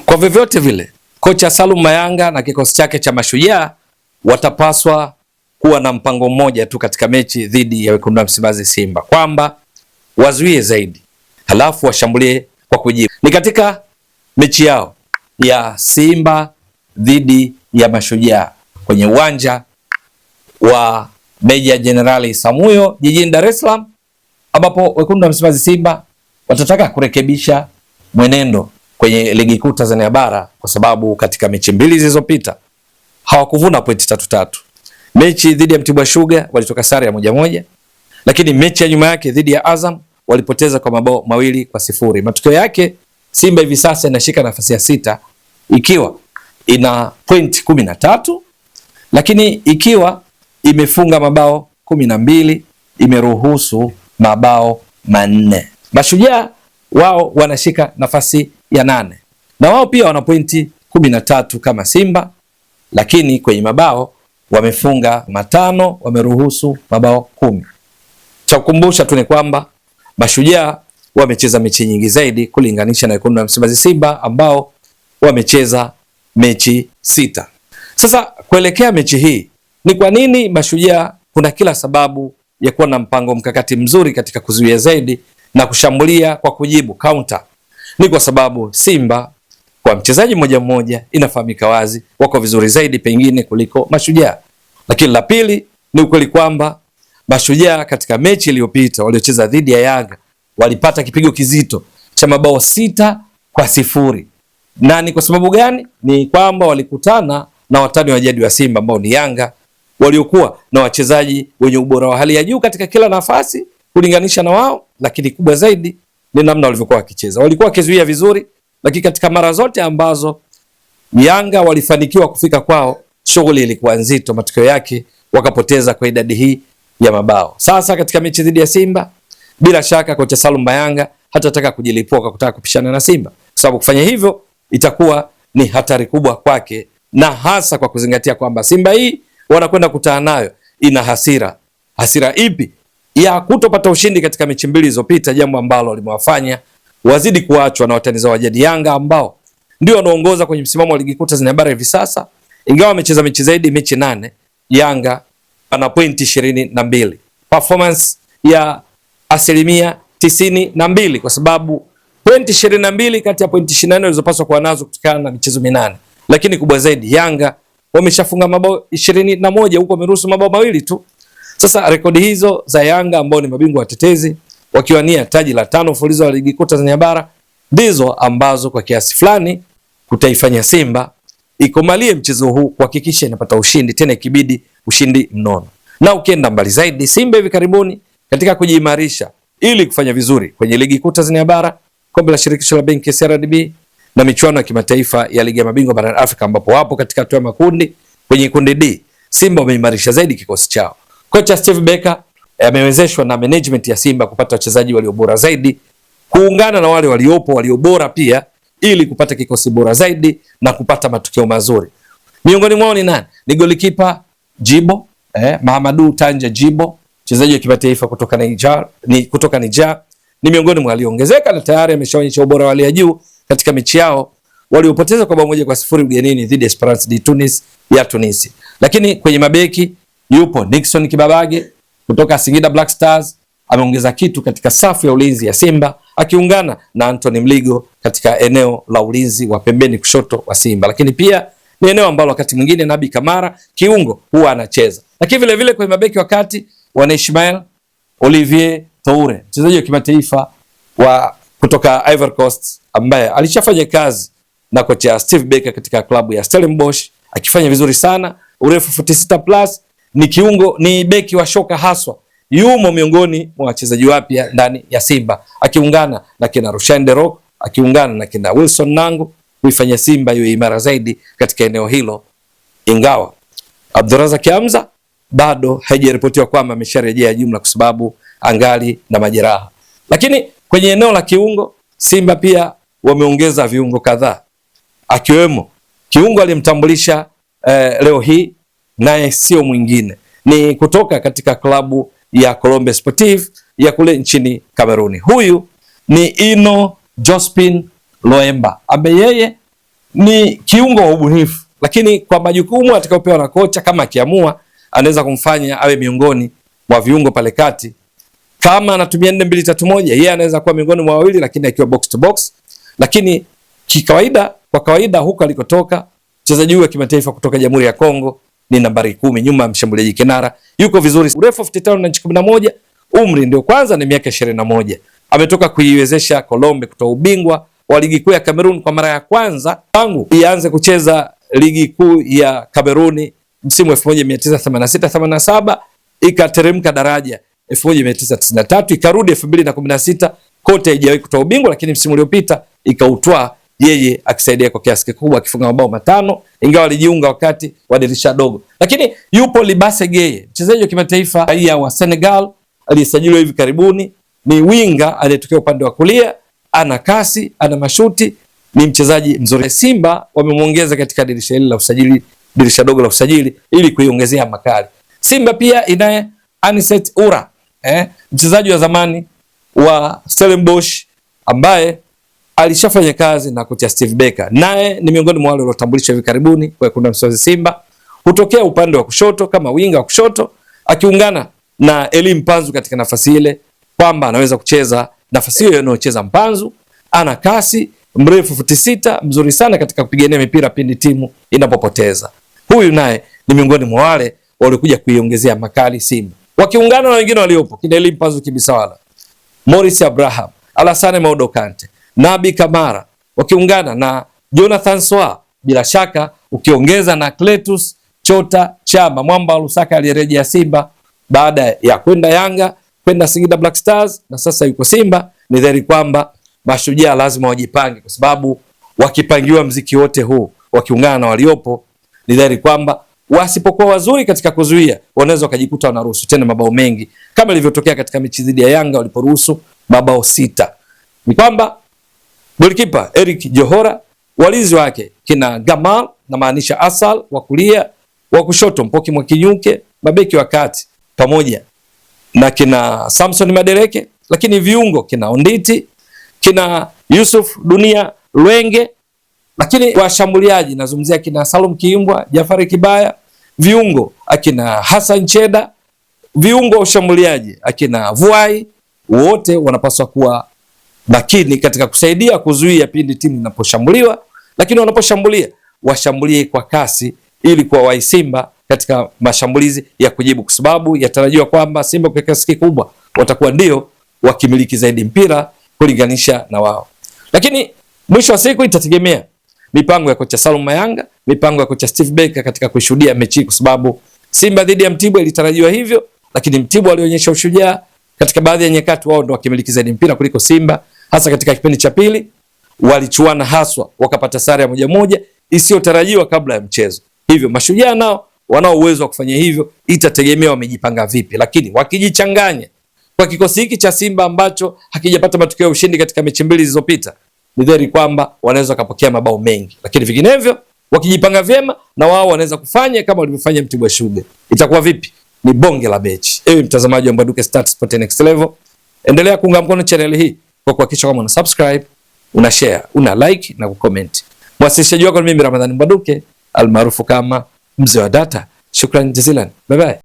Kwa vyovyote vile, kocha Salum Mayanga na kikosi chake cha Mashujaa watapaswa kuwa na mpango mmoja tu katika mechi dhidi ya Wekundu wa Msimbazi Simba, kwamba wazuie zaidi halafu washambulie kwa kujibu. Ni katika mechi yao ya Simba dhidi ya Mashujaa kwenye uwanja wa Meja Jenerali Samuyo jijini Dar es Salaam, ambapo Wekundu wa Msimbazi Simba watataka kurekebisha mwenendo kwenye ligi kuu Tanzania bara, kwa sababu katika mechi mbili zilizopita hawakuvuna pointi 3-3. Mechi dhidi ya Mtibwa Sugar walitoka sare ya 1-1, lakini mechi ya nyuma yake dhidi ya Azam walipoteza kwa mabao 2-0. Matokeo yake Simba hivi sasa inashika nafasi ya 6 ikiwa ina point 13, lakini ikiwa imefunga mabao 12, imeruhusu mabao 4. Mashujaa wao wanashika nafasi ya 8 na wao pia wana pointi 13 kama Simba, lakini kwenye mabao wamefunga 5, wameruhusu mabao 10. Cha kukumbusha tu ni kwamba Mashujaa wamecheza mechi nyingi zaidi kulinganisha na Wekundu wa Msimbazi Simba ambao wamecheza mechi 6. Sasa kuelekea mechi hii, ni kwa nini Mashujaa kuna kila sababu ya kuwa na mpango mkakati mzuri katika kuzuia zaidi na kushambulia kwa kujibu counter? Ni kwa sababu Simba kwa mchezaji mmoja mmoja inafahamika wazi wako vizuri zaidi pengine kuliko Mashujaa. Lakini la pili ni ukweli kwamba Mashujaa katika mechi iliyopita waliocheza dhidi ya Yanga walipata kipigo kizito cha mabao 6-0. Na ni kwa sababu gani? Ni kwamba walikutana na watani wa jadi wa Simba ambao ni Yanga, waliokuwa na wachezaji wenye ubora wa hali ya juu katika kila nafasi kulinganisha na wao, lakini kubwa zaidi ni namna walivyokuwa wakicheza. Walikuwa wakizuia vizuri, lakini katika mara zote ambazo Yanga walifanikiwa kufika kwao, shughuli ilikuwa nzito, matokeo yake wakapoteza kwa idadi hii ya mabao. Sasa katika mechi dhidi ya Simba, bila shaka kocha Salum Mayanga hatataka kujilipua kwa kutaka kupishana na Simba, kwa sababu kufanya hivyo itakuwa ni hatari kubwa kwake, na hasa kwa kuzingatia kwamba Simba hii wanakwenda kutana nayo ina hasira. Hasira ipi? Ya kutopata ushindi katika mechi mbili zilizopita, jambo ambalo limewafanya wazidi kuachwa na watani zao wa jadi Yanga ambao ndio wanaongoza kwenye msimamo wa ligi kuu Tanzania bara hivi sasa. Ingawa wamecheza mechi zaidi, mechi 8, Yanga ana pointi 22, performance ya 92%, kwa sababu pointi 22 kati ya pointi 24 zilizopaswa kuwa nazo kutokana na michezo 8. Lakini kubwa zaidi, Yanga wameshafunga mabao 21 huko, wameruhusu mabao 2 tu. Sasa rekodi hizo za Yanga ambao ni mabingwa watetezi wakiwania taji la 5 mfululizo wa ligi kuu Tanzania bara ndizo ambazo kwa kiasi fulani kutaifanya Simba ikomalie mchezo huu kuhakikisha inapata ushindi, tena ikibidi ushindi mnono. Na ukienda mbali zaidi, Simba hivi karibuni katika kujiimarisha ili kufanya vizuri kwenye ligi kuu Tanzania bara, kombe la shirikisho la benki CRDB na michuano ya kimataifa ya ligi ya mabingwa barani Afrika, ambapo wapo katika hatua ya makundi. Kwenye kundi D, Simba wameimarisha zaidi kikosi chao. Kocha Steve Becker amewezeshwa na management ya Simba kupata wachezaji walio bora zaidi, kuungana na wale waliopo walio bora pia, ili kupata kikosi bora zaidi na kupata matokeo mazuri. Miongoni mwao ni nani? Ni golikipa Jibo, Mahamadou Tanja Jibo, mchezaji wa kimataifa kutoka Niger, ni miongoni mwa walioongezeka na tayari ameshaonyesha ubora wa hali ya juu katika mechi yao waliopoteza kwa bao 1-0 ugenini dhidi ya Esperance de Tunis ya Tunisia. Lakini kwenye mabeki yupo Nixon Kibabage kutoka Singida Black Stars, ameongeza kitu katika safu ya ulinzi ya Simba akiungana na Anthony Mligo katika eneo la ulinzi wa pembeni kushoto wa Simba. Lakini pia ni eneo ambalo wakati mwingine Nabi Kamara kiungo huwa anacheza. Lakini vile vile kwenye mabeki wakati wana Ismail Olivier Toure, mchezaji wa kimataifa wa kutoka Ivory Coast ambaye alishafanya kazi na kocha Steve Becker katika klabu ya Stellenbosch akifanya vizuri sana, urefu futi 6+, ni kiungo, ni beki wa shoka haswa. Yumo miongoni mwa wachezaji wapya ndani ya Simba akiungana na kina Rushan De Reuck, akiungana na kina Wilson Nangu kuifanya Simba iwe imara zaidi katika eneo hilo, ingawa Abdurazak Hamza bado haijaripotiwa kwamba amesharejea jumla kwa sababu angali na majeraha. Lakini kwenye eneo la kiungo Simba pia wameongeza viungo kadhaa, akiwemo kiungo alimtambulisha leo hii, naye sio mwingine, ni kutoka katika klabu ya Colombe Sportive ya kule nchini Kameruni. Huyu ni Ino Jospin Loemba ambaye yeye ni kiungo wa ubunifu, lakini kwa majukumu atakayopewa na kocha, kama akiamua anaweza kumfanya awe miongoni mwa viungo pale kati. Kama anatumia 4-2-3-1, yeye anaweza kuwa miongoni mwa wawili, lakini akiwa box to box. Lakini kwa kawaida huko alikotoka mchezaji huyu wa kimataifa kutoka Jamhuri ya Kongo ni nambari 10 nyuma ya mshambuliaji kinara. Yuko vizuri, urefu 55 na inchi 11, umri ndio kwanza ni miaka 21. Ametoka kuiwezesha Colombe kutoa ubingwa wa ligi kuu ya Kamerun kwa mara ya kwanza tangu ianze kucheza ligi kuu ya Kameruni msimu 1986-87, ikateremka daraja 1993, ikarudi 2016, kote haijawahi kutoa ubingwa, lakini msimu uliopita ikautwaa, yeye akisaidia kwa kiasi kikubwa akifunga mabao 5, ingawa alijiunga wakati wa dirisha dogo. Lakini yupo Libase Geye, mchezaji wa kimataifa raia wa Senegal aliyesajiliwa hivi karibuni, ni winga aliyetokea upande wa kulia, ana kasi, ana mashuti, ni mchezaji mzuri. Simba wamemuongeza katika dirisha hili la usajili, dirisha dogo la usajili, ili kuiongezea makali. Simba pia inaye Aniset Ura, mchezaji wa zamani wa Stellenbosch ambaye alishafanya kazi na kocha Steve Becker. Naye ni miongoni mwa wale waliotambulishwa hivi karibuni kwa Wekundu wa Msimbazi Simba. Hutokea upande wa kushoto kama winga wa kushoto, akiungana na Eli Mpanzu katika nafasi ile, kwamba anaweza kucheza nafasi hiyo inayocheza Mpanzu. Ana kasi, mrefu 6, mzuri sana katika kupigania mipira pindi timu inapopoteza. Huyu naye ni miongoni mwa wale walikuja kuiongezea makali Simba, wakiungana na wengine waliopo kina Eli Mpanzu Kibisawala, Morris Abraham, Alassane Maodo Kante, Nabi Kamara, wakiungana na Jonathan Soa, bila shaka ukiongeza na Cletus Chota Chama, mwamba wa Lusaka aliyerejea Simba baada ya kwenda Yanga, kwenda Singida Black Stars na sasa yuko Simba. Ni dhahiri kwamba Mashujaa lazima wajipange, kwa sababu wakipangiwa mziki wote huu wakiungana na waliopo, ni dhahiri kwamba wasipokuwa wazuri katika kuzuia, wanaweza wakajikuta wanaruhusu tena mabao mengi, kama ilivyotokea katika mechi dhidi ya Yanga waliporuhusu mabao 6. Ni kwamba golikipa Eric Johora, walinzi wake kina Gamal na maanisha Asal wa kulia, wa kushoto Mpoki Mwakinyuke, mabeki wa kati pamoja na kina Samson Madereke, lakini viungo kina Onditi, kina Yusuf Dunia Lwenge, lakini washambuliaji nazungumzia kina Salum Kiimbwa, Jafari Kibaya, viungo akina Hassan Cheda, viungo ushambuliaji akina Vuai. Wote wanapaswa kuwa makini katika kusaidia kuzuia pindi timu inaposhambuliwa, lakini wanaposhambulia washambulie kwa kasi ili kuwawahi Simba katika mashambulizi ya kujibu, kwa sababu yatarajiwa kwamba Simba kwa kiasi kikubwa watakuwa ndio wakimiliki zaidi mpira kulinganisha na wao. Lakini mwisho wa siku itategemea mipango ya kocha Salum Mayanga, mipango ya kocha Steve Becker katika kushuhudia mechi, kwa sababu Simba dhidi ya Mtibwa ilitarajiwa hivyo, lakini Mtibwa alionyesha ushujaa katika baadhi ya nyakati, wao ndio wakimiliki zaidi mpira kuliko Simba, hasa katika kipindi cha pili walichuana haswa, wakapata sare ya 1-1 isiyotarajiwa kabla ya mchezo. Hivyo Mashujaa nao wanao uwezo wa kufanya hivyo, itategemea wamejipanga vipi, lakini wakijichanganya kwa kikosi hiki cha Simba ambacho hakijapata matokeo ya ushindi katika mechi mbili zilizopita, ni dhahiri kwamba wanaweza kupokea mabao mengi, lakini vinginevyo wakijipanga vyema na wao wanaweza kufanya kama walivyofanya Mtibwa Sugar. Itakuwa vipi? Ni bonge la mechi. Ewe mtazamaji wa Mbwaduke Stats Sport Next Level, endelea kuunga mkono channel hii kwa kuhakikisha kama una subscribe, una share, una like na kucomment. Mwasilishaji wako ni mimi Ramadhani Mbwaduke almaarufu kama Mzee wa Data. Shukrani jazilan. Bye bye.